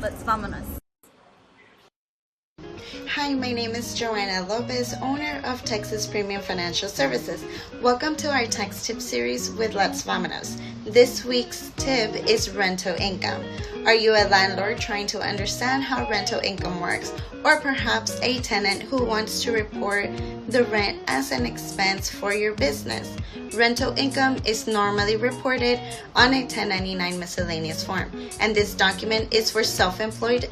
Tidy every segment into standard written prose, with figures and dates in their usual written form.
Let's vámonos. Hi, my name is Joanna Lopez, owner of Texas Premium Financial Services. Welcome to our tax tip series with Let's Vámonos. This week's tip is rental income. Are you a landlord trying to understand how rental income works, or perhaps a tenant who wants to report the rent as an expense for your business? Rental income is normally reported on a 1099 miscellaneous form, and this document is for self-employed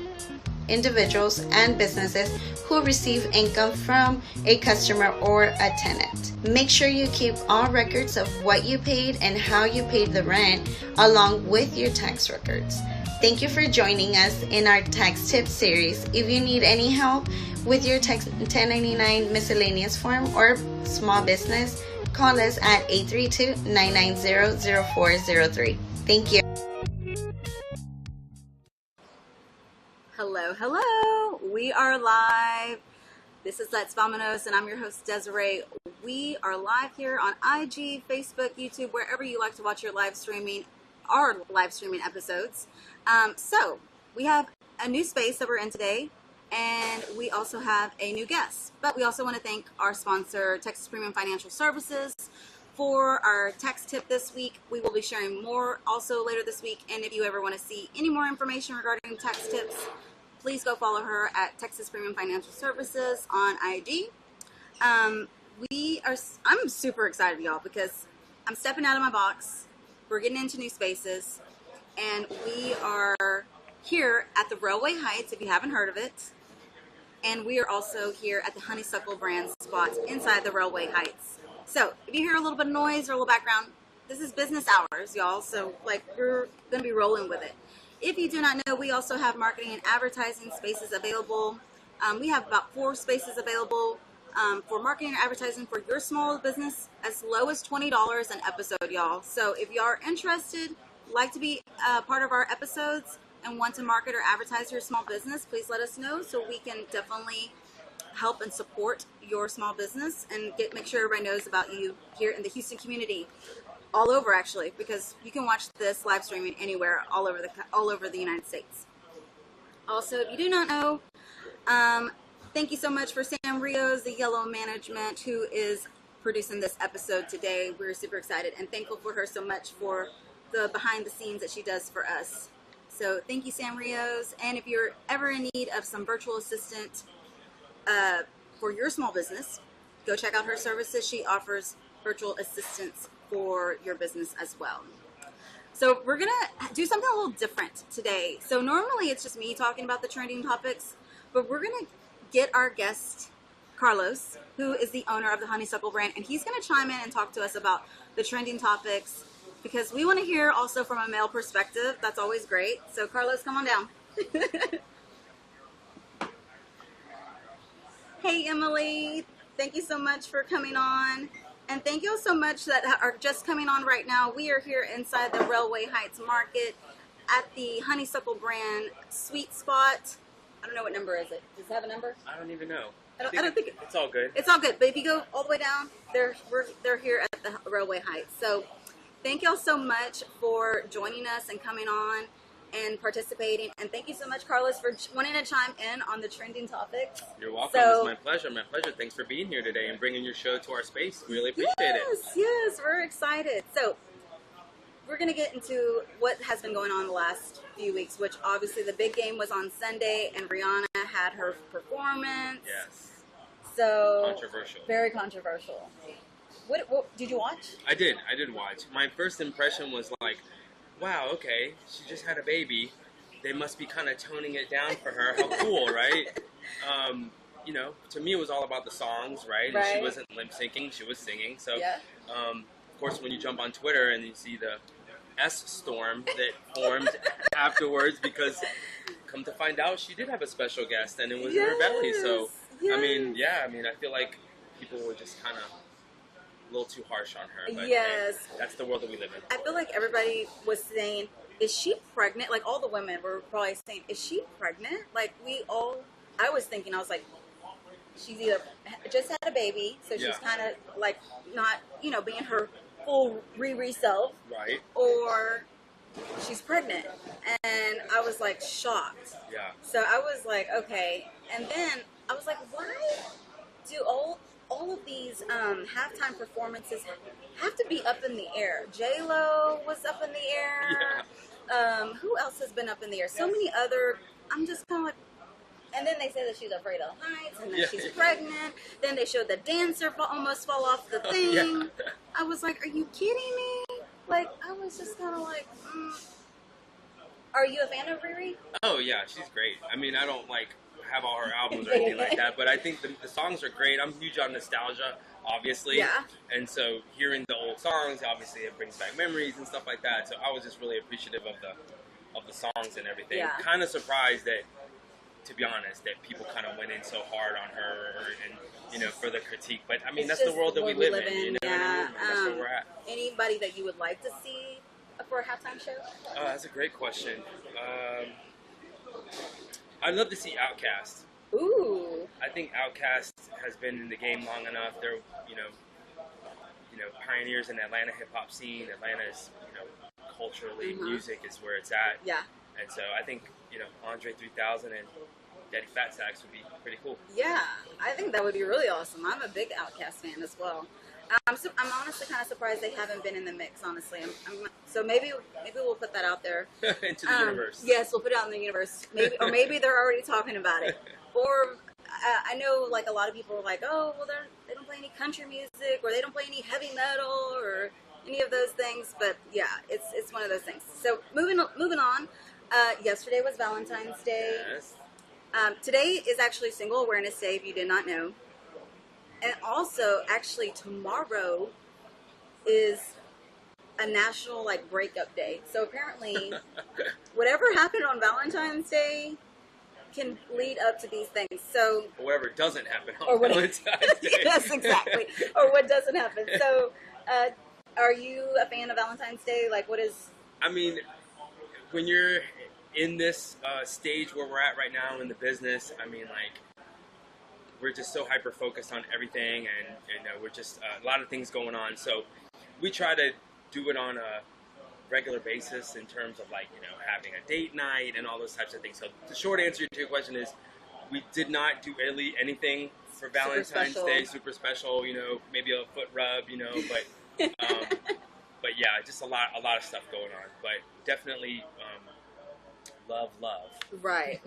individuals and businesses who receive income from a customer or a tenant. Make sure you keep all records of what you paid and how you paid the rent along with your tax records. Thank you for joining us in our tax tip series. If you need any help with your 1099 miscellaneous form or small business, call us at 832-990-0403. Thank you. Hello. We are live. This is Let's Vámonos, and I'm your host, Desiree. We are live here on IG, Facebook, YouTube, wherever you like to watch our live streaming episodes. So we have a new space that we're in today, and we also have a new guest. But we also want to thank our sponsor, Texas Premium Financial Services, for our tax tip this week. We will be sharing more also later this week. And if you ever want to see any more information regarding tax tips, please go follow her at Texas Premium Financial Services on IG. I'm super excited, y'all, because I'm stepping out of my box. We're getting into new spaces, and we are here at the Railway Heights, if you haven't heard of it. And we are also here at the Honeysuckle Brand spot inside the Railway Heights. So if you hear a little bit of noise or a little background, this is business hours, y'all. So we're going to be rolling with it. If you do not know, we also have marketing and advertising spaces available. We have about 4 spaces available for marketing and advertising for your small business, as low as $20 an episode, y'all. So if you are interested, like to be part of our episodes, and want to market or advertise your small business, please let us know so we can definitely help and support your small business and make sure everybody knows about you here in the Houston community. All over, actually, because you can watch this live streaming anywhere, all over the United States. Also, if you do not know, thank you so much for Sam Rios, the Yellow Management, who is producing this episode today. We're super excited and thankful for her so much for the behind the scenes that she does for us. So thank you, Sam Rios. And if you're ever in need of some virtual assistant for your small business, go check out her services. She offers virtual assistants for your business as well. So we're going to do something a little different today. So normally it's just me talking about the trending topics, but we're going to get our guest, Carlos, who is the owner of the Honeysuckle Brand, and he's going to chime in and talk to us about the trending topics, because we want to hear also from a male perspective. That's always great. So Carlos, come on down. Hey, Emily. Thank you so much for coming on. And thank you all so much that are just coming on right now. We are here inside the Railway Heights Market at the Honeysuckle Brand sweet spot. I don't know what number is it. Does it have a number? I don't even know. I don't think it's all good. It's all good. But if you go all the way down, they're here at the Railway Heights. So thank you all so much for joining us and coming on and participating. And thank you so much, Carlos, for wanting to chime in on the trending topics. You're welcome. It's my pleasure. My pleasure. Thanks for being here today and bringing your show to our space. Really appreciate it. Yes, we're excited. So we're going to get into what has been going on the last few weeks, which obviously the big game was on Sunday, and Rihanna had her performance. Yes. So controversial. Very controversial. What did you watch? I did watch. My first impression was like, wow, okay, she just had a baby. They must be kind of toning it down for her. How cool, right? To me, it was all about the songs, right? And she wasn't lip syncing; she was singing. So, yeah. Of course, when you jump on Twitter and you see the storm that formed afterwards, because come to find out, she did have a special guest, and it was in her belly. So, yes. I feel like people were just kind of a little too harsh on her. But yes. Hey, that's the world that we live in. I feel like everybody was saying, is she pregnant? Like, all the women were probably saying, is she pregnant? I was thinking, I was like, she's either just had a baby, so she's kind of like not, being her full Riri self. Right. Or she's pregnant. And and I was like shocked. Yeah. So I was like, okay. And then I was like, why do all of these halftime performances have to be up in the air? J-Lo was up in the air. Yeah. Who else has been up in the air? So many other. I'm just kind of like. And then they say that she's afraid of heights, and that she's pregnant. Then they showed the dancer almost fall off the thing. Yeah. I was like, are you kidding me? Like, I was just kind of like, Are you a fan of Riri? Oh yeah, she's great. I mean, I don't like have all her albums or anything like that, but I think the songs are great. I'm huge on nostalgia, obviously. Yeah. And so hearing the old songs, obviously it brings back memories and stuff like that. So I was just really appreciative of the songs and everything. Yeah. Kind of surprised that, to be honest, that people kind of went in so hard on her and for the critique. But I mean, It's that's the just world that we live in. You know yeah. what I mean? That's where we're at. Anybody that you would like to see for a halftime show? That's a great question. I'd love to see Outkast. Ooh. I think Outkast has been in the game long enough. They're, pioneers in the Atlanta hip hop scene. Atlanta is, culturally, music is where it's at. Yeah. And so I think, Andre 3000 and Daddy Fat Sax would be pretty cool. Yeah, I think that would be really awesome. I'm a big Outkast fan as well. I'm honestly kind of surprised they haven't been in the mix, honestly. So maybe we'll put that out there. Into the universe. Yes, we'll put it out in the universe. Maybe they're already talking about it. Or I know like a lot of people are like, oh, well, they don't play any country music, or they don't play any heavy metal, or any of those things. But yeah, it's one of those things. So moving on. Yesterday was Valentine's Day. Yes. Today is actually Single Awareness Day, if you did not know. And also, actually, tomorrow is a national, breakup day. So apparently, whatever happened on Valentine's Day can lead up to these things. So, or whatever doesn't happen on Valentine's Day. Yes, exactly. Or what doesn't happen. So, are you a fan of Valentine's Day? What is... I mean, when you're in this stage where we're at right now in the business, I mean, we're just so hyper focused on everything, and we're just a lot of things going on. So we try to do it on a regular basis in terms of having a date night and all those types of things. So the short answer to your question is, we did not do really anything for Valentine's Day, super special. Maybe a foot rub, but but yeah, just a lot of stuff going on. But definitely. Love. Right.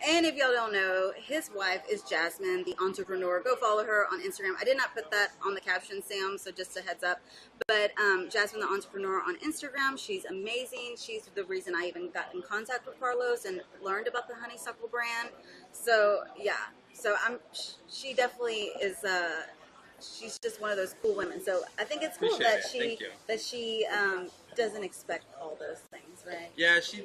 And if y'all don't know, his wife is Jasmine, the entrepreneur. Go follow her on Instagram. I did not put that on the caption, Sam, so just a heads up. But Jasmine, the entrepreneur on Instagram, she's amazing. She's the reason I even got in contact with Carlos and learned about the Honeysuckle Brand. So, yeah. So she definitely is... she's just one of those cool women. So I think it's cool that she doesn't expect all those things, right? Yeah, she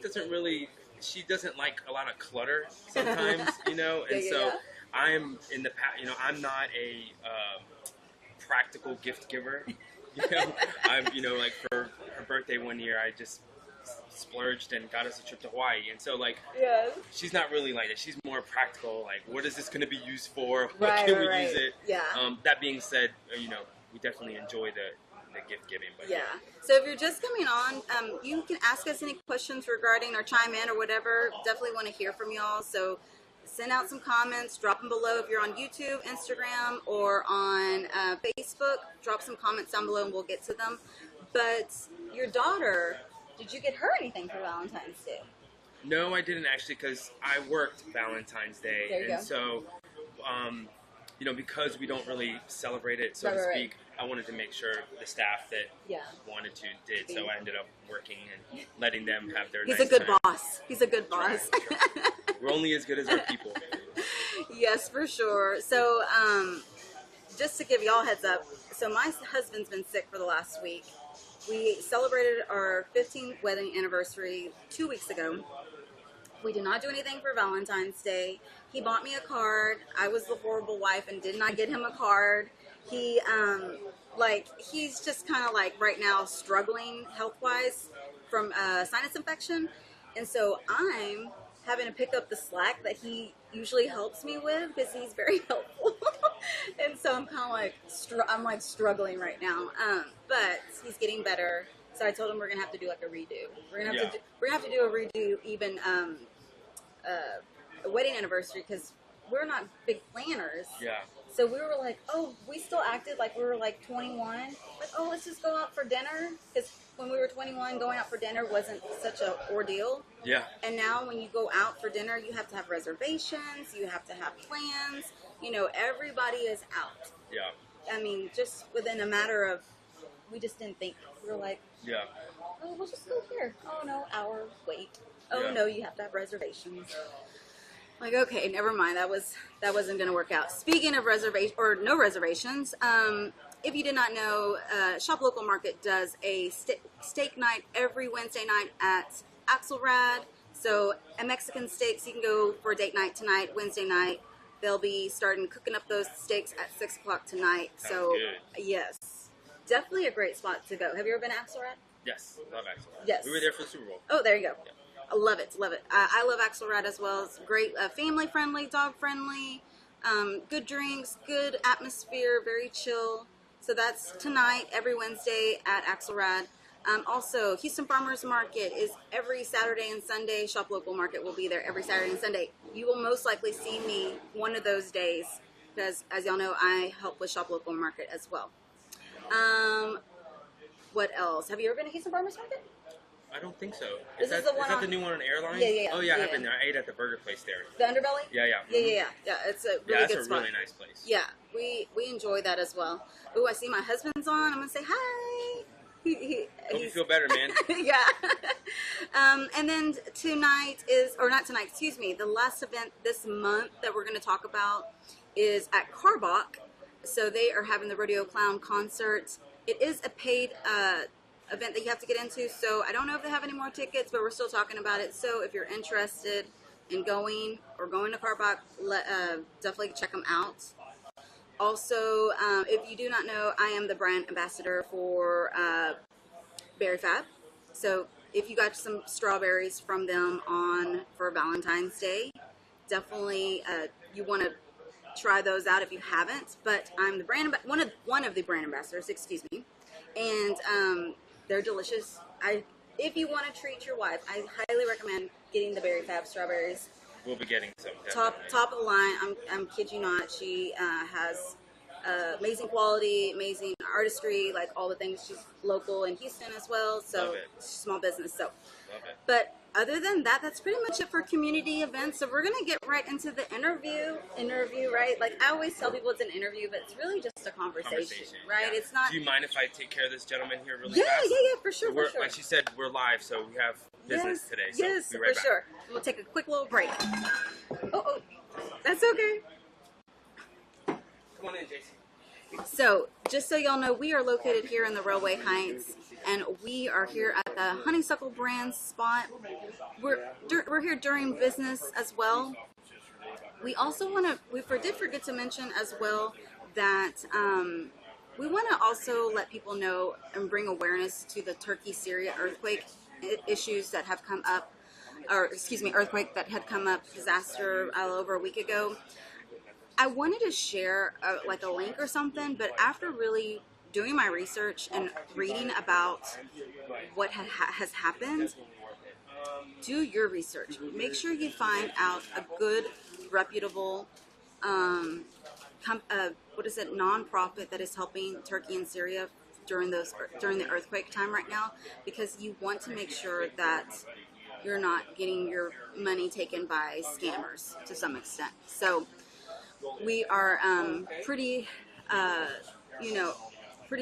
doesn't like a lot of clutter sometimes, and so I'm in the past, I'm not a practical gift giver. I'm, for her birthday one year, I just splurged and got us a trip to Hawaii, and so she's not really like that. She's more practical, what is this going to be used for? What can we use it? Yeah. That being said, we definitely enjoy the gift giving. But yeah. So if you're just coming on, you can ask us any questions regarding or chime in or whatever. Definitely want to hear from y'all. So send out some comments, drop them below if you're on YouTube, Instagram, or on Facebook. Drop some comments down below and we'll get to them. But your daughter, did you get her anything for Valentine's Day? No, I didn't actually, because I worked Valentine's Day. There you go. So, because we don't really celebrate it, so to speak, I wanted to make sure the staff that wanted to did. So I ended up working and letting them have their He's nice a good time. boss. He's a good boss. We're only as good as our people. Yes, for sure. So, just to give y'all heads up, so my husband's been sick for the last week. We celebrated our 15th wedding anniversary 2 weeks ago. We did not do anything for Valentine's Day. He bought me a card. I was the horrible wife and did not get him a card. He, he's just kind of right now struggling health-wise from sinus infection. And so I'm having to pick up the slack that he usually helps me with because he's very helpful. And so I'm kind of I'm struggling right now. But he's getting better. So I told him we're gonna have to do like a redo. We're gonna have Yeah. we're gonna have to do a redo, even a wedding anniversary, because we're not big planners. Yeah. So we were like, oh, we still acted like we were like 21. Like, oh, let's just go out for dinner, because when we were 21, going out for dinner wasn't such an ordeal. Yeah. And now when you go out for dinner, you have to have reservations, you have to have plans. You know, everybody is out. Yeah. I mean, just within a matter of, we just didn't think. We were like, Yeah. oh, we'll just go here. Oh, no, hour wait. Oh, Yeah. no, you have to have reservations. Like, okay, never mind. That wasn't going to work out. Speaking of reservation or no reservations, if you did not know, Shop Local Market does a steak night every Wednesday night at Axelrad. So at Mexican Steaks, you can go for a date night tonight, Wednesday night. They'll be starting cooking up those steaks at 6 o'clock tonight. Sounds So good. yes, definitely a great spot to go. Have you ever been to Axelrad? Yes. Love Axelrad. Yes. We were there for the Super Bowl. Oh, there you go. Yeah. I love it, love it. I love Axelrad as well. It's great, family friendly, dog friendly, good drinks, good atmosphere, very chill. So that's tonight, every Wednesday at Axelrad. Also, Houston Farmers Market is every Saturday and Sunday. Shop Local Market will be there every Saturday and Sunday. You will most likely see me one of those days because, as y'all know, I help with Shop Local Market as well. What else? Have you ever been to Houston Farmers Market? I don't think so. This is the one is that on- the new one on Airline? Yeah, yeah, yeah. Oh, yeah, Yeah. I've been there. I ate at the burger place there. The Underbelly? Yeah, yeah. Yeah. It's a really Yeah, that's good a spot. really nice place. Yeah, we enjoy that as well. Ooh, I see my husband's on. I'm gonna say hi. Hope you feel better, man. Yeah. And then tonight is, or not tonight, excuse me, the last event this month that we're going to talk about is at Carbach. So they are having the Rodeo Clown concert. It is a paid event that you have to get into. So I don't know if they have any more tickets, but we're still talking about it. So if you're interested in going or going to Carbach, definitely check them out. Also, if you do not know, I am the brand ambassador for Berry Fab. So if you got some strawberries from them for Valentine's Day, definitely you want to try those out if you haven't. But I'm the one of the brand ambassadors, excuse me, and they're delicious. If you want to treat your wife, I highly recommend getting the Berry Fab strawberries. We'll be getting some. Top of the line. I'm kid you not. She has amazing quality, amazing artistry, like all the things. She's local in Houston as well, so Love it. small business. So, Love it. but other than that, that's pretty much it for community events. So we're gonna get right into the interview, right? Like I always tell people it's an interview, but it's really just a conversation. Right? Yeah. It's not. Do you mind if I take care of this gentleman here really Yeah, fast? yeah, for sure, We're, for sure. Like she said, we're live, so we have business today. So Yes, we'll be right for back. sure. We'll take a quick little break. Oh, that's okay. Come on in, JC. So, just so y'all know, we are located here in the Railway Heights, and we are here at the Honeysuckle Brand spot. We're here during business as well. We also want to, did forget to mention as well that we want to also let people know and bring awareness to the Turkey-Syria earthquake issues that have come up, earthquake that had come up, disaster over a week ago. I wanted to share like a link or something, but after really doing my research and reading about what has happened, do your research. Make sure you find out a good, reputable, nonprofit that is helping Turkey and Syria during the earthquake time right now, because you want to make sure that you're not getting your money taken by scammers to some extent. So we are pretty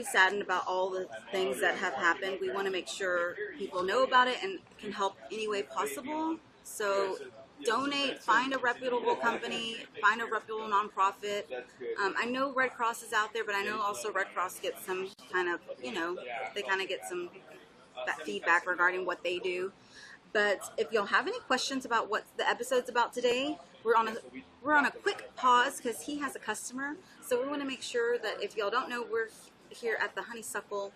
saddened about all the things that have happened. We want to make sure people know about it and can help any way possible. So donate, find a reputable company, find a reputable nonprofit. I know Red Cross is out there, but I know also Red Cross gets some kind of, they kind of get some that feedback regarding what they do. But if y'all have any questions about what the episode's about today, we're on a quick pause because he has a customer. So we want to make sure that if y'all don't know, we're here at the Honeysuckle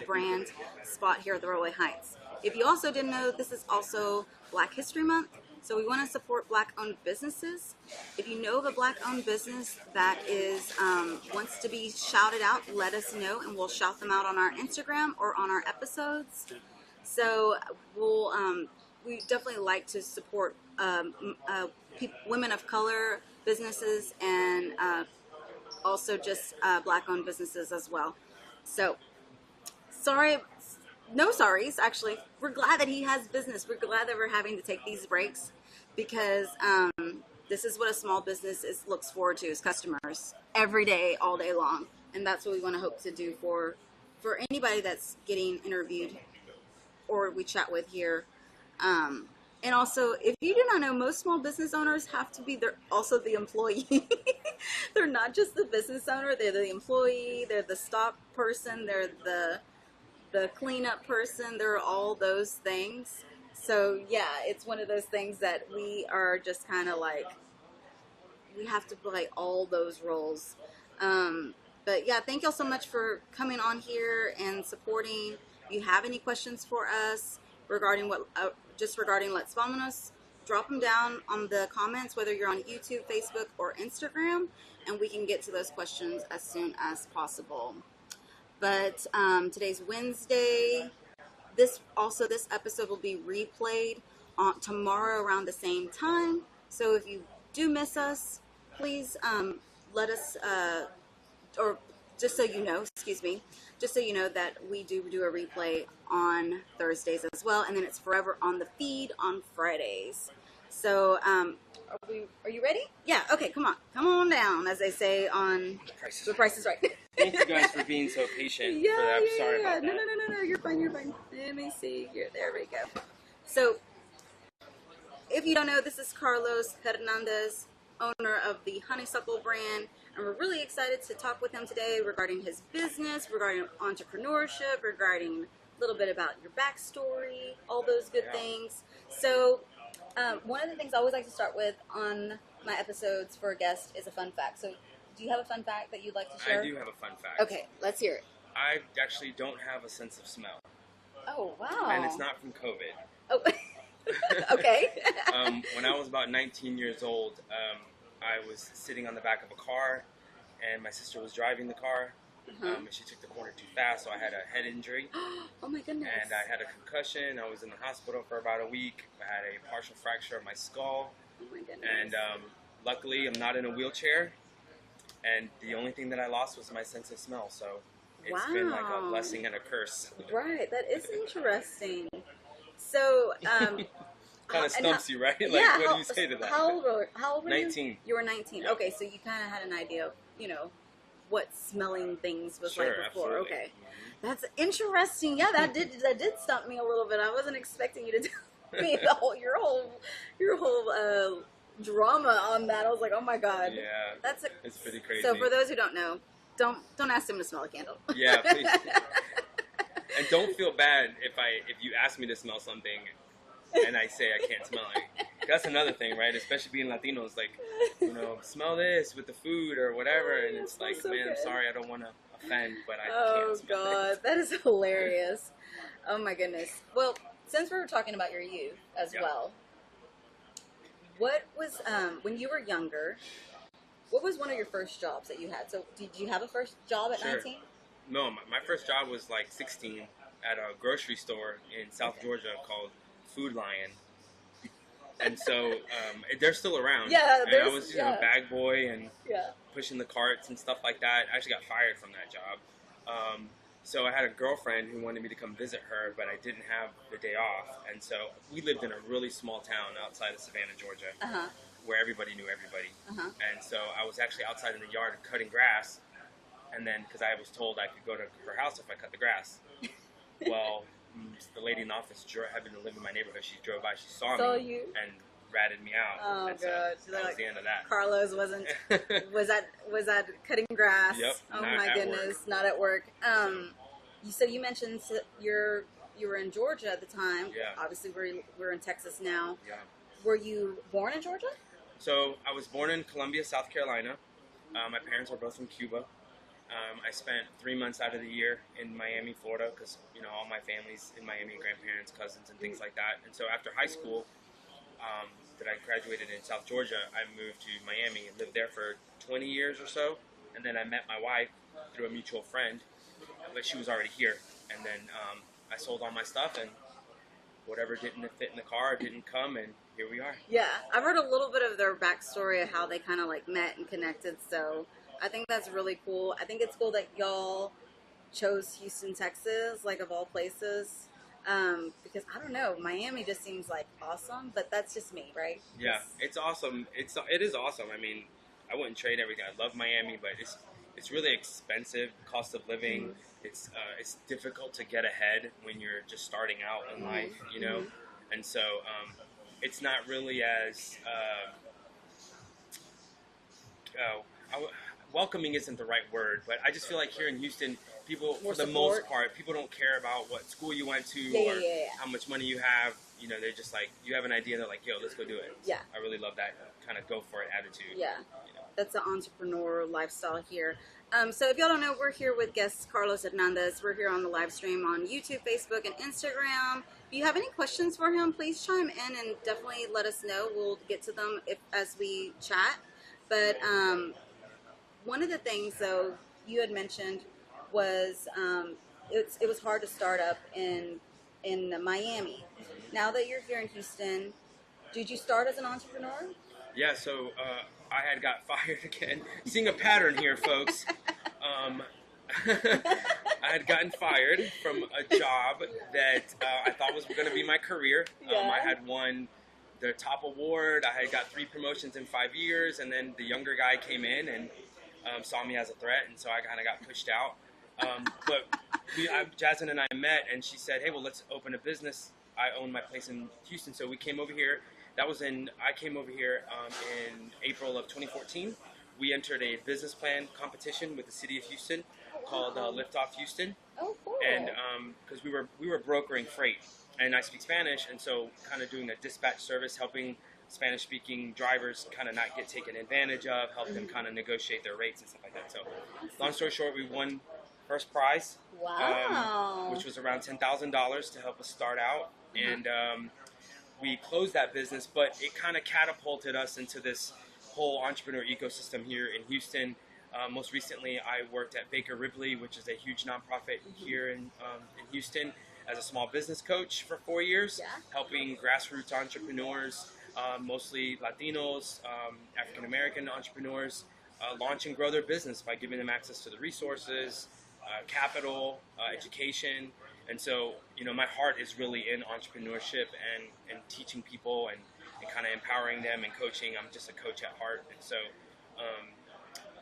Brand spot here at the Railway Heights. If you also didn't know, this is also Black History Month. So we want to support Black-owned businesses. If you know of a Black-owned business that is wants to be shouted out, let us know, and we'll shout them out on our Instagram or on our episodes. So we definitely like to support women of color businesses and also just Black-owned businesses as well. So, no sorries, actually. We're glad that he has business. We're glad that we're having to take these breaks because this is what a small business looks forward to, is customers every day, all day long. And that's what we want to hope to do for anybody that's getting interviewed or we chat with here. And also, if you do not know, most small business owners have to be also the employee. They're not just the business owner, they're the employee, they're the stock person, they're the cleanup person, they're all those things. So yeah, it's one of those things that we are just kind of like, we have to play all those roles. But yeah, thank y'all so much for coming on here and supporting. If you have any questions for us regarding regarding Let's Vámonos, drop them down on the comments, whether you're on YouTube, Facebook, or Instagram, and we can get to those questions as soon as possible. But today's Wednesday. This episode will be replayed tomorrow around the same time. So if you do miss us, please let us, or just so you know, that we do a replay on Thursdays as well, and then it's forever on the feed on Fridays. So, are you ready? Yeah. Okay. Come on down, as they say on The Price is Right. Thank you guys for being so patient. Yeah, for that. I'm sorry yeah. about that. No. You're fine. Let me see here. There we go. So, if you don't know, this is Carlos Hernandez, owner of the Honeysuckle Brand, and we're really excited to talk with him today regarding his business, regarding entrepreneurship, regarding a little bit about your backstory, all those good things. So, one of the things I always like to start with on my episodes for a guest is a fun fact. So, do you have a fun fact that you'd like to share? I do have a fun fact. Okay, let's hear it. I actually don't have a sense of smell. Oh, wow. And it's not from COVID. Oh, okay. When I was about 19 years old, I was sitting on the back of a car, and my sister was driving the car, and she took the corner too fast, so I had a head injury. Oh, my goodness. And I had a concussion. I was in the hospital for about a week. I had a partial fracture of my skull. Oh, my goodness. And luckily, I'm not in a wheelchair. And the only thing that I lost was my sense of smell. So it's been like a blessing and a curse. Right. That is interesting. So, kind of stumps you, right? Like, yeah, what do you say to that? How old were you? 19. You were 19. Yep. Okay, so you kind of had an idea of, what smelling things was Sure, like before. absolutely. Okay. That's interesting. Yeah, that did stump me a little bit. I wasn't expecting you to tell me your whole drama on that. I was like, oh my god. Yeah. It's pretty crazy. So for those who don't know, don't ask them to smell a candle. Yeah, please. And don't feel bad if you ask me to smell something and I say I can't smell it. That's another thing, right? Especially being Latinos, like, smell this with the food or whatever, and it's like, so man, good. I'm sorry, I don't want to offend, but I Oh can't smell god, it. that is hilarious. Oh my goodness. Well, since we were talking about your youth as well, what was when you were younger? What was one of your first jobs that you had? So, did you have a first job at 19? No, my first job was like 16 at a grocery store in South Georgia called Food Lion. And so they're still around. Yeah, and I was, bag boy and pushing the carts and stuff like that. I actually got fired from that job. So I had a girlfriend who wanted me to come visit her, but I didn't have the day off. And so we lived in a really small town outside of Savannah, Georgia, where everybody knew everybody. And so I was actually outside in the yard cutting grass. And then, because I was told I could go to her house if I cut the grass. Well, the lady in the office happened to live in my neighborhood. She drove by, she saw me, and ratted me out. Oh and god, so that was the end of that. Carlos was that cutting grass? Yep. Oh my goodness, not at work. You mentioned you were in Georgia at the time. Yeah. Obviously, we're in Texas now. Yeah. Were you born in Georgia? So I was born in Columbia, South Carolina. My parents were both from Cuba. I spent 3 months out of the year in Miami, Florida, because all my family's in Miami, grandparents, cousins, and things like that. And so after high school, that I graduated in South Georgia, I moved to Miami and lived there for 20 years or so. And then I met my wife through a mutual friend, but she was already here. And then I sold all my stuff, and whatever didn't fit in the car didn't come, and here we are. Yeah, I've heard a little bit of their backstory of how they kind of like met and connected. So I think that's really cool. I think it's cool that y'all chose Houston, Texas, like of all places. Because I don't know, Miami just seems like awesome, but that's just me, right? Yeah, it's awesome. It is awesome. I mean, I wouldn't trade everything. I love Miami, but it's really expensive, cost of living. Mm-hmm. It's difficult to get ahead when you're just starting out in life, you know, and so it's not really as welcoming isn't the right word, but I just feel like here in Houston, people, for the most part, people don't care about what school you went to how much money you have. You know, they're just like, you have an idea, they're like, yo, let's go do it. Yeah. I really love that kind of go for it attitude. Yeah. You know? That's the entrepreneur lifestyle here. So if y'all don't know, we're here with guest Carlos Hernandez. We're here on the live stream on YouTube, Facebook, and Instagram. If you have any questions for him, please chime in and definitely let us know. We'll get to them as we chat. But one of the things, though, you had mentioned was it was hard to start up in Miami. Now that you're here in Houston, did you start as an entrepreneur? Yeah, so I had got fired again. Seeing a pattern here, folks. I had gotten fired from a job that I thought was going to be my career. I had won the top award. I had got 3 promotions in 5 years, and then the younger guy came in and saw me as a threat, and so I kind of got pushed out. But Jasmine and I met, and she said, "Hey, well, let's open a business." I own my place in Houston, so we came over here. I came over here in April of 2014. We entered a business plan competition with the city of Houston called Lift Off Houston. Oh, cool. And because we were brokering freight, and I speak Spanish, and so kind of doing a dispatch service, helping Spanish-speaking drivers kind of not get taken advantage of, help them kind of negotiate their rates and stuff like that. So, long story short, we won first prize, which was around $10,000 to help us start out, and we closed that business, but it kind of catapulted us into this whole entrepreneur ecosystem here in Houston. Most recently, I worked at Baker Ripley, which is a huge nonprofit here in Houston, as a small business coach for 4 years, helping grassroots entrepreneurs, mostly Latinos, African-American entrepreneurs, launch and grow their business by giving them access to the resources, capital, education. And so, you know, my heart is really in entrepreneurship and teaching people and kind of empowering them and coaching. I'm just a coach at heart. And so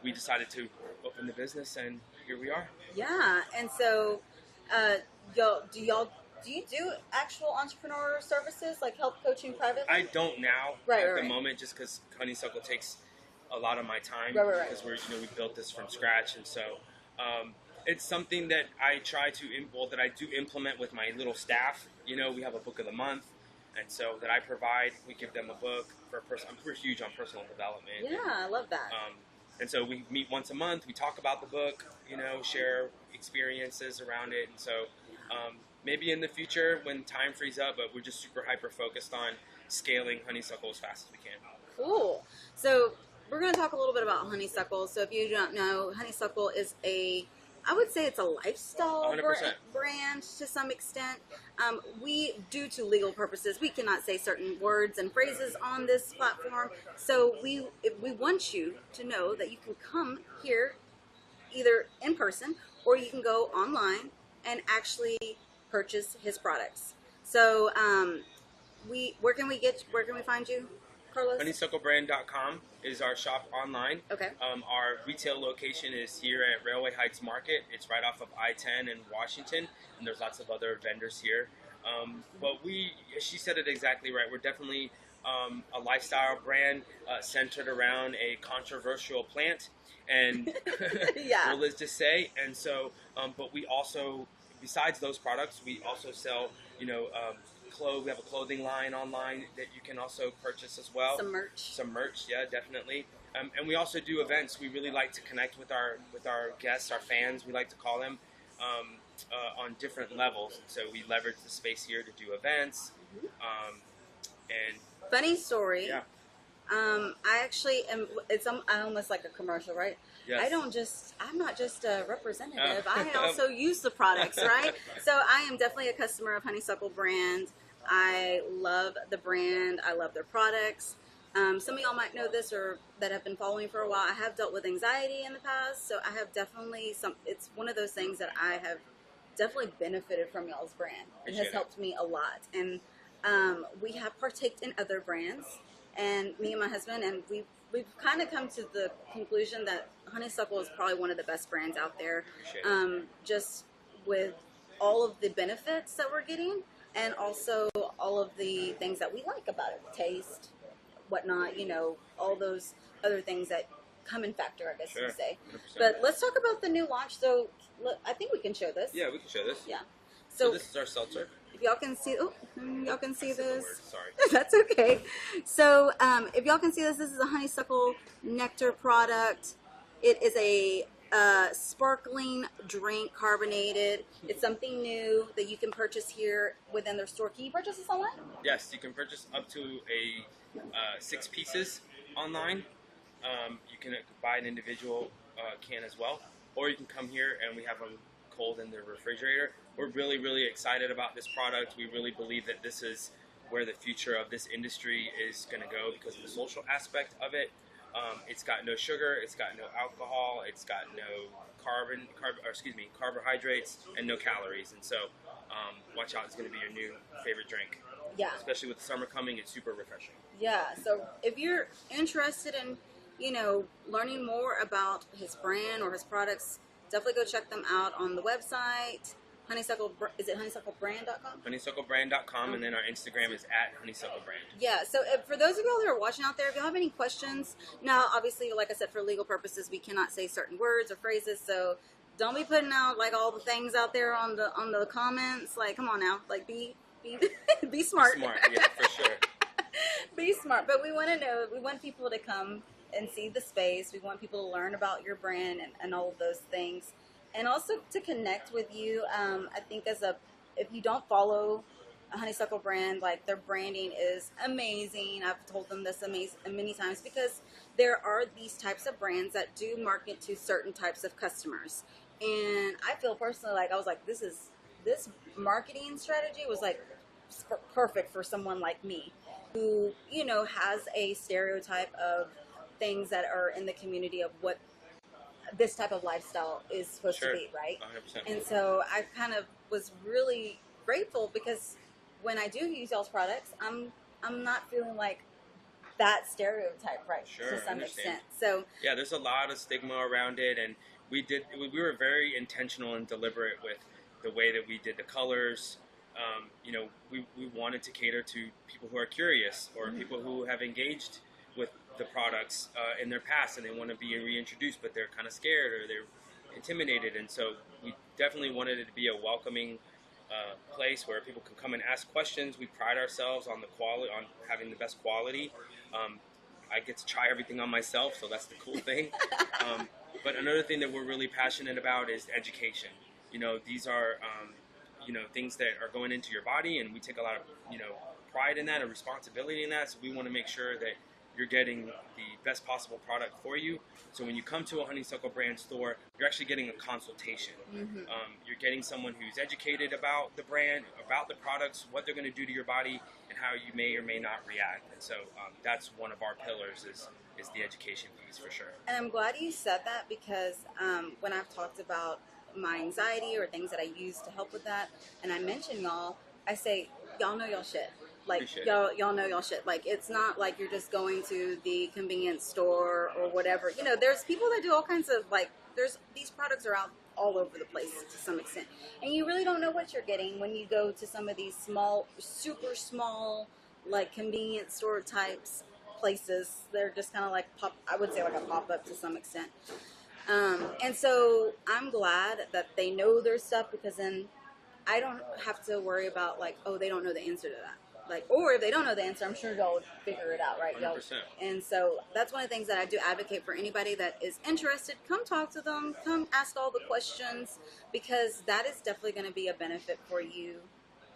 we decided to open the business, and here we are. Yeah. And so do you do actual entrepreneur services, like help coaching privately? I don't now at the moment, just because Honeysuckle takes a lot of my time because we built this from scratch. And so it's something that I try to, that I do implement with my little staff. You know, we have a book of the month, and so that I provide. We give them a book for a person. I'm huge on personal development. Yeah, I love that. And so we meet once a month. We talk about the book, you know, share experiences around it. And so maybe in the future when time frees up, but we're just super hyper focused on scaling Honeysuckle as fast as we can. Cool. So we're going to talk a little bit about Honeysuckle. So if you don't know, Honeysuckle is I would say it's a lifestyle brand to some extent. We, due to legal purposes, we cannot say certain words and phrases on this platform. So we want you to know that you can come here either in person or you can go online and actually purchase his products. So where can we find you, Carlos? HoneysuckleBrand.com is our shop online. Okay. Our retail location is here at Railway Heights Market. It's right off of I-10 in Washington, and there's lots of other vendors here. But she said it exactly right. We're definitely a lifestyle brand centered around a controversial plant, and well, let's just say. And so, but we also, besides those products, we also sell, you know, we have a clothing line online that you can also purchase as well. Some merch, yeah, definitely. And we also do events. We really like to connect with our guests, our fans, we like to call them, on different levels. So we leverage the space here to do events, And Funny story. yeah, I actually am. It's almost like a commercial, right? yes. I'm not just a representative. I also use the products, right? So I am definitely a customer of Honeysuckle Brand. I love the brand. I love their products. Some of y'all might know this or that have been following for a while. I have dealt with anxiety in the past, so I have definitely it's one of those things that I have definitely benefited from y'all's brand. It has helped me a lot, and we have partaked in other brands, and me and my husband, and we've kind of come to the conclusion that Honeysuckle is probably one of the best brands out there, just with all of the benefits that we're getting, and also all of the things that we like about it, taste, whatnot, all those other things that come in factor, I guess you would say. 100%. But let's talk about the new launch. So I think we can show this. Yeah, we can show this. Yeah. So this is our seltzer. If y'all can see, y'all can see this. Sorry. That's okay. So if y'all can see this is a honeysuckle nectar product. It is a sparkling drink, carbonated. It's something new that you can purchase here within their store. Can you purchase this online? Yes, you can purchase up to a 6 pieces online. You can buy an individual can as well, or you can come here and we have them cold in the refrigerator. We're really, really excited about this product. We really believe that this is where the future of this industry is going to go because of the social aspect of it. It's got no sugar, it's got no alcohol, it's got no carbohydrates, and no calories. And so, watch out, it's going to be your new favorite drink. Yeah. Especially with the summer coming, it's super refreshing. Yeah. So if you're interested in, learning more about his brand or his products, definitely go check them out on the website. Is it honeysucklebrand.com? Honeysucklebrand.com, and then our Instagram is @honeysucklebrand. Yeah, so for those of y'all who are watching out there, if y'all have any questions, now obviously, like I said, for legal purposes, we cannot say certain words or phrases, so don't be putting out like all the things out there on the comments. Like, come on now, like be be smart. Be smart, yeah, for sure. Be smart, but we want to know. We want people to come and see the space. We want people to learn about your brand and all of those things. And also to connect with you. I think if you don't follow a Honeysuckle Brand, like their branding is amazing. I've told them this many times because there are these types of brands that do market to certain types of customers. And I feel personally like I was like, this marketing strategy was like perfect for someone like me who, has a stereotype of things that are in the community of what this type of lifestyle is supposed to be, right? 100%. And so I kind of was really grateful because when I do use y'all's products, I'm not feeling like that stereotype, right? Sure, to some I understand. extent. So yeah, there's a lot of stigma around it, and we were very intentional and deliberate with the way that we did the colors. We wanted to cater to people who are curious or people who have engaged with the products in their past and they want to be reintroduced, but they're kind of scared or they're intimidated. And so we definitely wanted it to be a welcoming place where people can come and ask questions. We pride ourselves on the quality, on having the best quality. I get to try everything on myself, so that's the cool thing. But another thing that we're really passionate about is education. These are things that are going into your body, and we take a lot of pride in that and responsibility in that. So we want to make sure that you're getting the best possible product for you. So when you come to a Honeysuckle Brand store, you're actually getting a consultation. Mm-hmm. You're getting someone who's educated about the brand, about the products, what they're going to do to your body, and how you may or may not react. And so that's one of our pillars is the education piece for sure. And I'm glad you said that because when I've talked about my anxiety or things that I use to help with that, and I mention y'all, I say, y'all know y'all shit. Like, y'all know y'all shit. Like, it's not like you're just going to the convenience store or whatever. There's people that do all kinds of, these products are out all over the place to some extent. And you really don't know what you're getting when you go to some of these small, super small, convenience store types places. They're just kind of like I would say like a pop-up to some extent. And so I'm glad that they know their stuff because then I don't have to worry about they don't know the answer to that. Or if they don't know the answer, I'm sure y'all would figure it out, right? 100%. And so that's one of the things that I do advocate for anybody that is interested. Come talk to them. Come ask all the questions because that is definitely going to be a benefit for you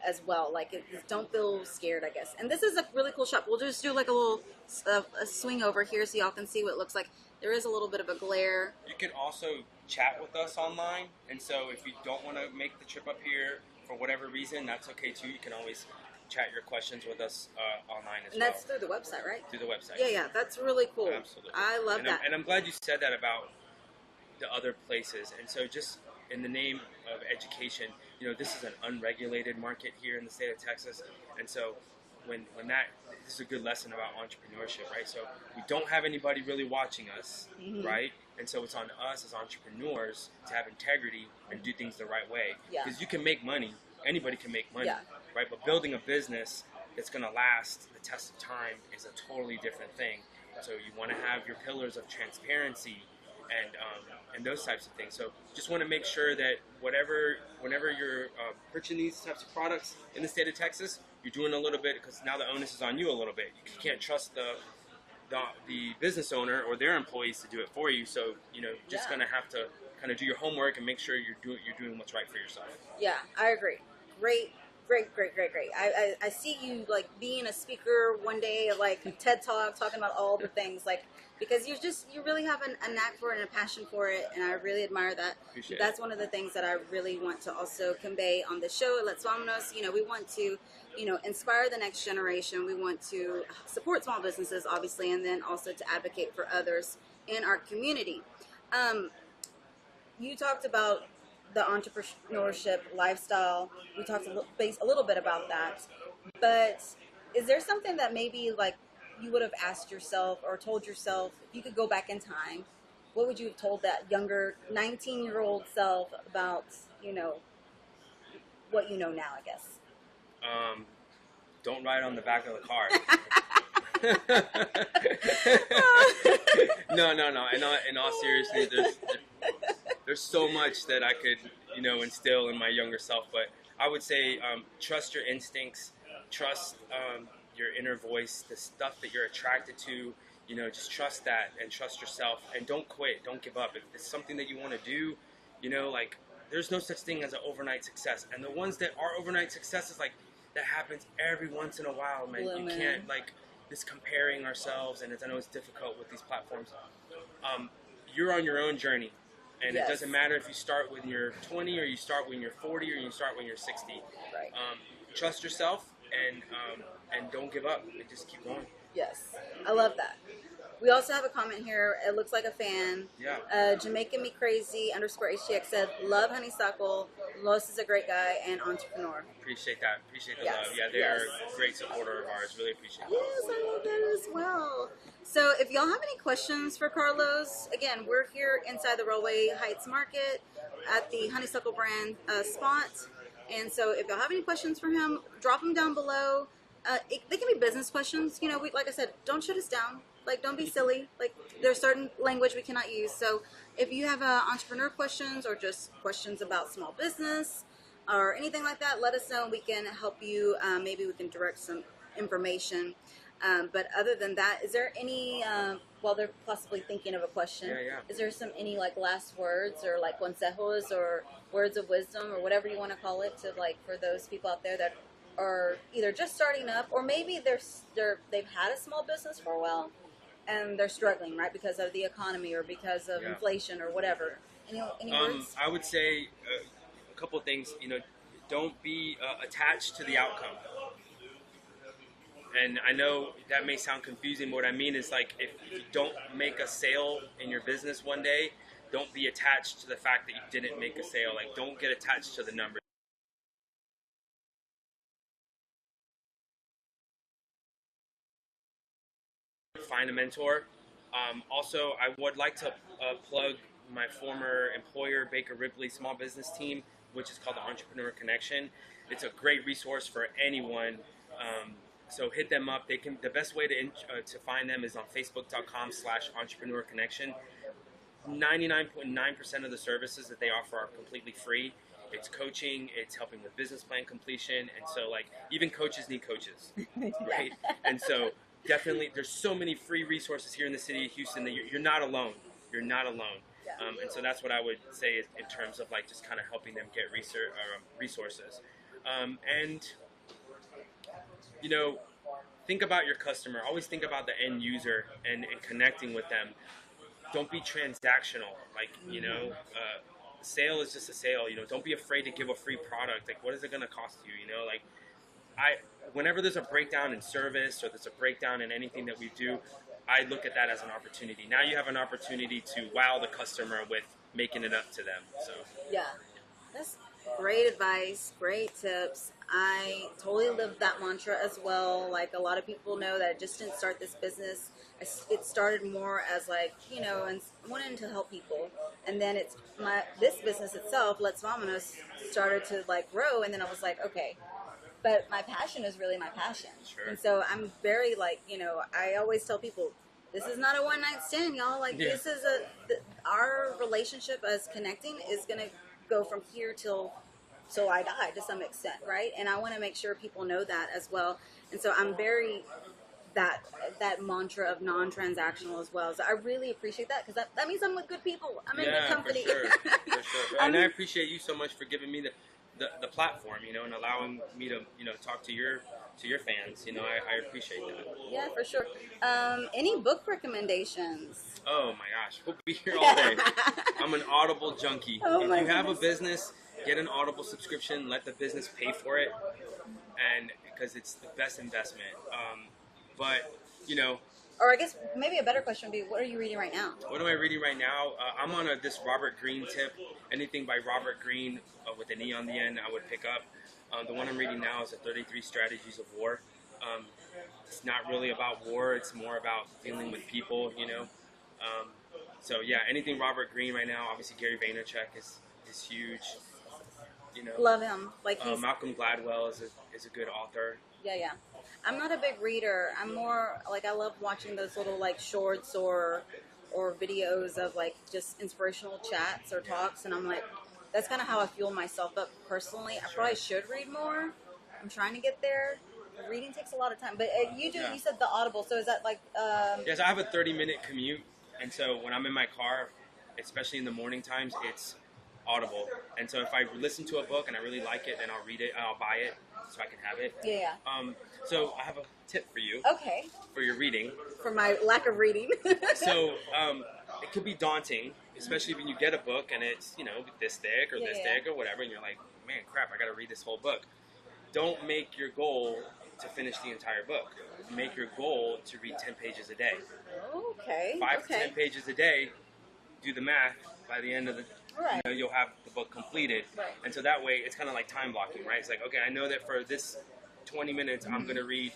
as well. Like, don't feel scared, I guess. And this is a really cool shop. We'll just do like a little a swing over here so y'all can see what it looks like. There is a little bit of a glare. You can also chat with us online, and so if you don't want to make the trip up here for whatever reason, that's okay too. You can always chat your questions with us online as well. And that's through the website, right? Through the website. Yeah, that's really cool. Absolutely. I love that. And I'm glad you said that about the other places. And so just in the name of education, this is an unregulated market here in the state of Texas. And so this is a good lesson about entrepreneurship, right? So we don't have anybody really watching us, right? And so it's on us as entrepreneurs to have integrity and do things the right way. Because you can make money. Anybody can make money, right? But building a business that's going to last the test of time is a totally different thing. So you want to have your pillars of transparency and those types of things. So just want to make sure that whenever you're purchasing these types of products in the state of Texas, you're doing a little bit, because now the onus is on you a little bit. You can't trust the business owner or their employees to do it for you. So just gonna have to kind of do your homework and make sure you're doing what's right for yourself. Yeah, I agree. Great. I see you like being a speaker one day at like TED Talk, talking about all the things, like, because you really have a knack for it and a passion for it, and I really admire that. That's one of the things that I really want to also convey on the show at Let's Vámonos. We want to inspire the next generation. We want to support small businesses, obviously, and then also to advocate for others in our community. You talked about the entrepreneurship lifestyle. We talked a little bit about that, but is there something that maybe like you would have asked yourself or told yourself if you could go back in time? What would you have told that younger 19-year-old self about what you know now, I guess? Don't ride on the back of the car. No. In all seriousness, there's so much that I could, instill in my younger self. But I would say trust your instincts, trust your inner voice, the stuff that you're attracted to. Just trust that and trust yourself, and don't quit, don't give up. If it's something that you want to do, there's no such thing as an overnight success. And the ones that are overnight successes, like, that happens every once in a while, man. You can't, this comparing ourselves, and I know it's difficult with these platforms. You're on your own journey, and it doesn't matter if you start when you're 20 or you start when you're 40 or you start when you're 60. Right. Trust yourself and don't give up, and just keep going. Yes, I love that. We also have a comment here. It looks like a fan. Yeah. Jamaican Me Crazy _HTX said, love Honeysuckle. Los is a great guy and entrepreneur. Appreciate that. Appreciate the love. Yeah, they are a great supporter of ours. Really appreciate it. Yes, I love that as well. So if y'all have any questions for Carlos, again, we're here inside the Railway Heights Market at the Honeysuckle Brand spot. And so if y'all have any questions for him, drop them down below. They can be business questions. Like I said, don't shut us down. Like, don't be silly. Like, there's certain language we cannot use. So if you have entrepreneur questions or just questions about small business or anything like that, let us know. We can help you. Maybe we can direct some information. But other than that, is there any, while they're possibly thinking of a question, is there any last words or consejos or words of wisdom or whatever you want to call it to for those people out there that are either just starting up or maybe they've had a small business for a while and they're struggling, right, because of the economy or because of inflation or whatever. Any words? I would say a couple of things. Don't be attached to the outcome. And I know that may sound confusing, but what I mean is, if you don't make a sale in your business one day, don't be attached to the fact that you didn't make a sale. Don't get attached to the numbers. Find a mentor. Also, I would like to plug my former employer, Baker Ripley Small Business Team, which is called the Entrepreneur Connection. It's a great resource for anyone. So hit them up. The best way to find them is on Facebook.com/Entrepreneur Connection. 99.9% of the services that they offer are completely free. It's coaching, it's helping with business plan completion, and so even coaches need coaches, right? And so definitely, there's so many free resources here in the city of Houston that you're not alone. You're not alone. And so that's what I would say in terms of just kind of helping them get resources. And, you know, think about your customer. Always think about the end user and connecting with them. Don't be transactional. Like, you know, sale is just a sale. You know, don't be afraid to give a free product. Like, what is it going to cost you? You know, like, whenever there's a breakdown in service or there's a breakdown in anything that we do, I look at that as an opportunity. Now you have an opportunity to wow the customer with making it up to them. So Yeah, that's great advice, great tips. I totally live that mantra as well. Like a lot of people know that I just didn't start this business. It started more as like, you know, and wanting to help people. And then this business itself, Let's Vámonos, started to like grow. And then I was like, okay, but my passion is really my passion. Sure. And so I'm very like, you know, I always tell people, this is not a one night stand, y'all. Like this is our relationship as connecting is going to go from here till I die to some extent, right? And I want to make sure people know that as well. And so I'm very that mantra of non-transactional as well. So I really appreciate that because that means I'm with good people. I'm in good company. For sure. For sure. And I appreciate you so much for giving me the platform, you know, and allowing me to, you know, talk to your fans. You know, I appreciate that. Yeah, for sure. Any book recommendations? Oh my gosh, we'll be here all day. I'm an Audible junkie. If you have a business, get an Audible subscription. Let the business pay for it, and because it's the best investment. But you know. Or I guess maybe a better question would be, what are you reading right now? What am I reading right now? I'm on this Robert Greene tip. Anything by Robert Greene with an E on the end, I would pick up. The one I'm reading now is the 33 Strategies of War. It's not really about war. It's more about dealing with people, you know. So, yeah, anything Robert Greene right now. Obviously, Gary Vaynerchuk is huge. You know, love him. Like Malcolm Gladwell is a good author. Yeah. I'm not a big reader. I'm more like I love watching those little like shorts or videos of like just inspirational chats or talks, and I'm like, that's kind of how I fuel myself up personally. I probably should read more. I'm trying to get there. Reading takes a lot of time, but you said the Audible. So is that like? Yes, I have a 30-minute commute, and so when I'm in my car, especially in the morning times, it's Audible. And so if I listen to a book and I really like it, then I'll read it and I'll buy it so I can have it. Yeah. So I have a tip for you. Okay. For your reading. For my lack of reading. So it could be daunting, especially when you get a book and it's, you know, this thick or this thick or whatever, and you're like, man, crap, I got to read this whole book. Don't make your goal to finish the entire book. Make your goal to read 10 pages a day. Okay. 5 to 10 pages a day. Do the math. By the end of the you know, you'll have the book completed. Right. And so that way, it's kind of like time blocking, right? It's like, okay, I know that for this 20 minutes, I'm going to read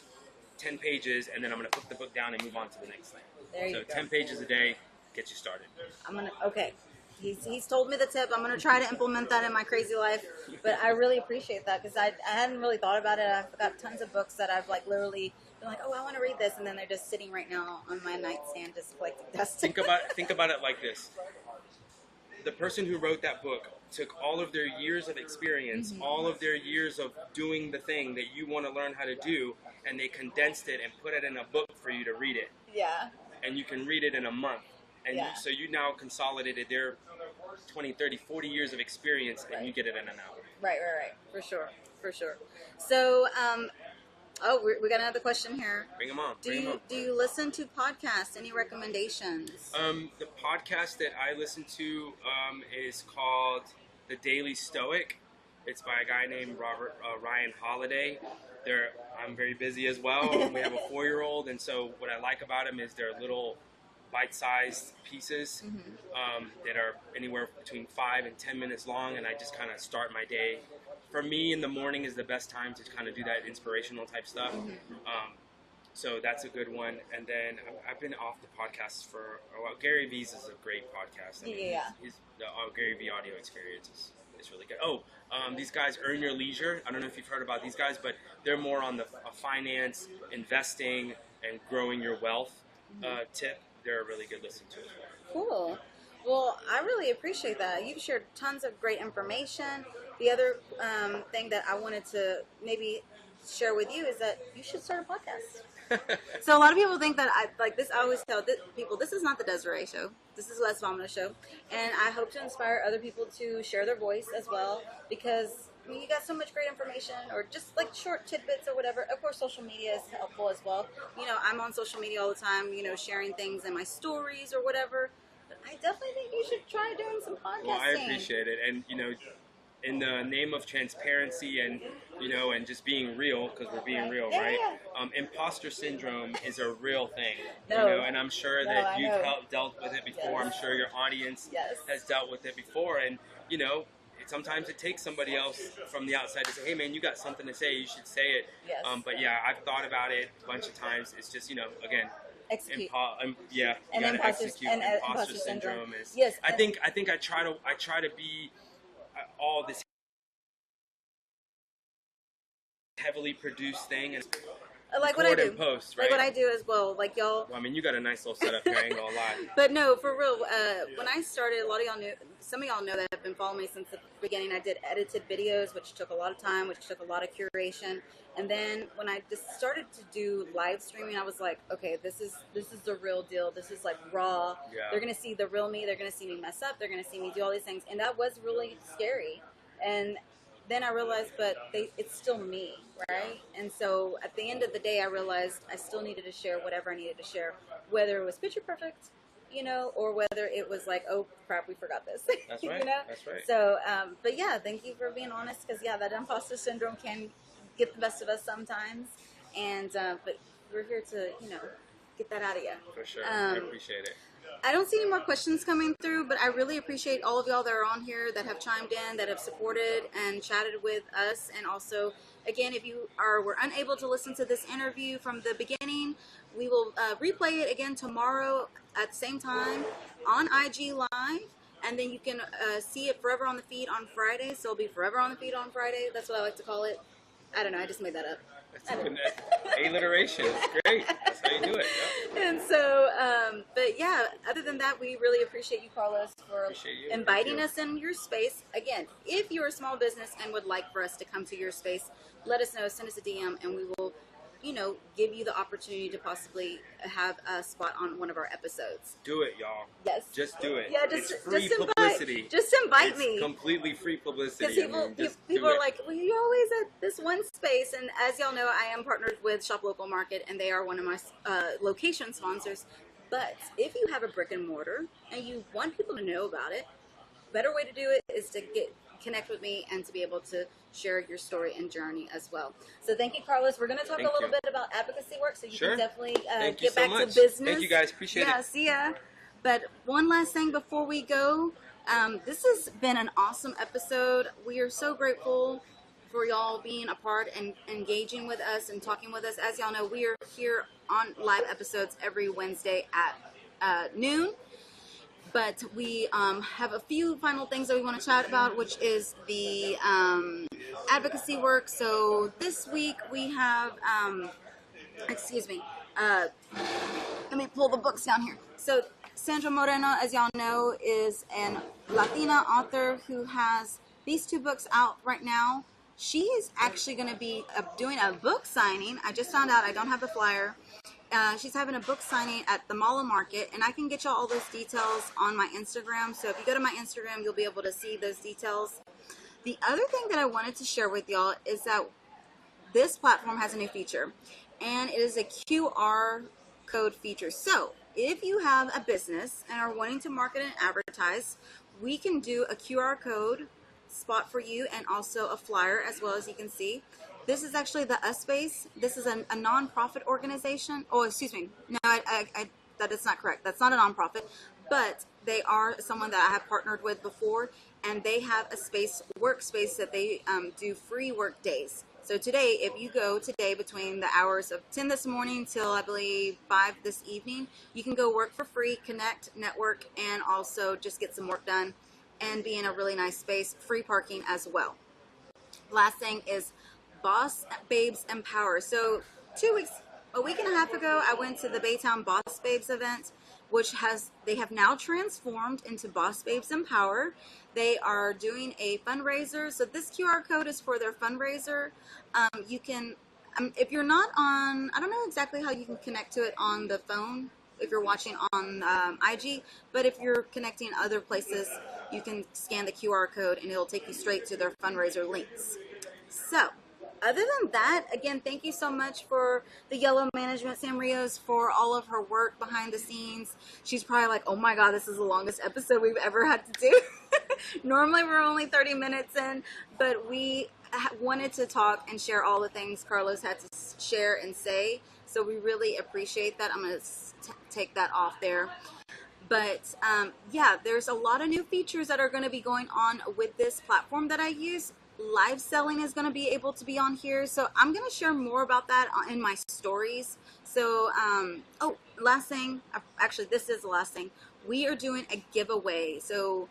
10 pages, and then I'm going to put the book down and move on to the next thing. There you go. 10 pages a day gets you started. Okay. He's told me the tip. I'm going to try to implement that in my crazy life. But I really appreciate that because I hadn't really thought about it. I've got tons of books that I've like literally been like, oh, I want to read this. And then they're just sitting right now on my nightstand just collecting dust. Think about it like this. The person who wrote that book took all of their years of experience, all of their years of doing the thing that you want to learn how to do, and they condensed it and put it in a book for you to read it. Yeah. And you can read it in a month. And so you now consolidated their 20, 30, 40 years of experience, and you get it in an hour. Right. For sure. So, we got another question here. Bring them on. Do you listen to podcasts? Any recommendations? The podcast that I listen to is called The Daily Stoic. It's by a guy named Ryan Holiday. I'm very busy as well. We have a 4-year-old, and so what I like about him is they're little bite-sized pieces that are anywhere between 5 and 10 minutes long, and I just kind of start my day. For me, in the morning is the best time to kind of do that inspirational type stuff. So that's a good one. And then I've been off the podcast for a while. Gary V's is a great podcast. The Gary V audio experience is really good. These guys, Earn Your Leisure. I don't know if you've heard about these guys, but they're more on the finance, investing, and growing your wealth tip. They're a really good listen to as well. Cool. Well, I really appreciate that. You've shared tons of great information. The other thing that I wanted to maybe share with you is that you should start a podcast. So a lot of people think that I always tell people, this is not the Desiree Show. This is Let's Vámonos Show. And I hope to inspire other people to share their voice as well, because I mean, you got so much great information, or just like short tidbits or whatever. Of course, social media is helpful as well. You know, I'm on social media all the time, you know, sharing things in my stories or whatever. But I definitely think you should try doing some podcasting. Well, I appreciate it. And, you know, in the name of transparency and, you know, and just being real, because we're being real, right? Imposter syndrome is a real thing, you know, and I'm sure that you've dealt with it before. I'm sure your audience has dealt with it before. And, you know, sometimes it takes somebody else from the outside to say, hey, man, you got something to say. You should say it. But, yeah, I've thought about it a bunch of times. It's just, you know, again, execute. You got to execute. Imposter syndrome is. Yes. I think I try to be all this heavily produced thing and like what I do. Post, right? Like what I do as well. Like y'all. Well, I mean, you got a nice little setup here. I ain't gonna lie. But no, for real. When I started, a lot of y'all knew. Some of y'all know that have been following me since the beginning. I did edited videos, which took a lot of time, which took a lot of curation. And then when I just started to do live streaming, I was like, okay, this is the real deal. This is like raw. Yeah. They're gonna see the real me. They're gonna see me mess up. They're gonna see me do all these things, and that was really scary. And then I realized, but it's still me, right? And so at the end of the day, I realized I still needed to share whatever I needed to share, whether it was picture perfect, you know, or whether it was like, oh crap, we forgot this. That's right. You know? That's right. So, but yeah, thank you for being honest, because yeah, that imposter syndrome can get the best of us sometimes, and but we're here to, you know, get that out of you. For sure. I appreciate it. I don't see any more questions coming through, but I really appreciate all of y'all that are on here, that have chimed in, that have supported and chatted with us. And also, again, if you were unable to listen to this interview from the beginning, we will replay it again tomorrow at the same time on IG Live. And then you can see it forever on the feed on Friday. So it'll be forever on the feed on Friday. That's what I like to call it. I don't know. I just made that up. Alliteration. It's great. That's how you do it. Yep. And so, but yeah, other than that, we really appreciate you, Carlos, for inviting us in your space. Again, if you're a small business and would like for us to come to your space, let us know. Send us a DM, and we will, you know, give you the opportunity to possibly have a spot on one of our episodes. Do it, y'all. Yes. Just do it. Yeah, it's free publicity. Just invite me. It's completely free publicity. Because people are like, well, you're always at this one space. And as y'all know, I am partnered with Shop Local Market, and they are one of my location sponsors. But if you have a brick and mortar and you want people to know about it, better way to do it is to connect with me and to be able to share your story and journey as well. So thank you, Carlos. We're going to talk a little bit about advocacy work, so you can definitely get back to business. Thank you, guys. Appreciate it. Yeah, see ya. But one last thing before we go. This has been an awesome episode. We are so grateful for y'all being a part and engaging with us and talking with us. As y'all know, we are here on live episodes every Wednesday at noon. But we have a few final things that we want to chat about, which is the advocacy work. So this week we have, let me pull the books down here. So Sandra Moreno, as y'all know, is an Latina author who has these two books out right now. She is actually going to be doing a book signing. I just found out. I don't have the flyer. She's having a book signing at the Mall Market, and I can get y'all all those details on my Instagram. So if you go to my Instagram, you'll be able to see those details. The other thing that I wanted to share with y'all is that this platform has a new feature, and it is a QR code feature. So if you have a business and are wanting to market and advertise, we can do a QR code spot for you and also a flyer, as well. As you can see, this is actually the US Space. This is a non-profit organization. Oh, excuse me. No, that is not correct. That's not a non-profit, but they are someone that I have partnered with before, and they have a workspace that they do free work days. So today, if you go today between the hours of 10 this morning till I believe 5 this evening, you can go work for free, connect, network, and also just get some work done and be in a really nice space. Free parking as well. Last thing is Boss Babes Empower. So a week and a half ago, I went to the Baytown Boss Babes event, which they have now transformed into Boss Babes Empower. They are doing a fundraiser. So this QR code is for their fundraiser. You can, if you're not on, I don't know exactly how you can connect to it on the phone if you're watching on IG, but if you're connecting other places, you can scan the QR code and it'll take you straight to their fundraiser links. So, other than that, again, thank you so much for the Yellow Management, Sam Rios, for all of her work behind the scenes. She's probably like, oh my God, this is the longest episode we've ever had to do. Normally we're only 30 minutes in, but we wanted to talk and share all the things Carlos had to share and say. So we really appreciate that. I'm going to take that off there. But yeah, there's a lot of new features that are going to be going on with this platform that I use. Live selling is going to be able to be on here. So I'm going to share more about that in my stories. So, oh, last thing, actually, this is the last thing. We are doing a giveaway. So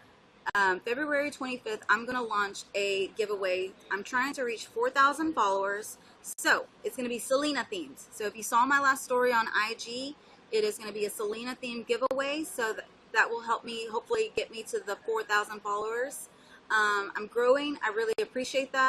February 25th, I'm going to launch a giveaway. I'm trying to reach 4,000 followers. So it's going to be Selena themed. So if you saw my last story on IG, it is going to be a Selena themed giveaway. So that will help me hopefully get me to the 4,000 followers. I'm growing. I really appreciate that.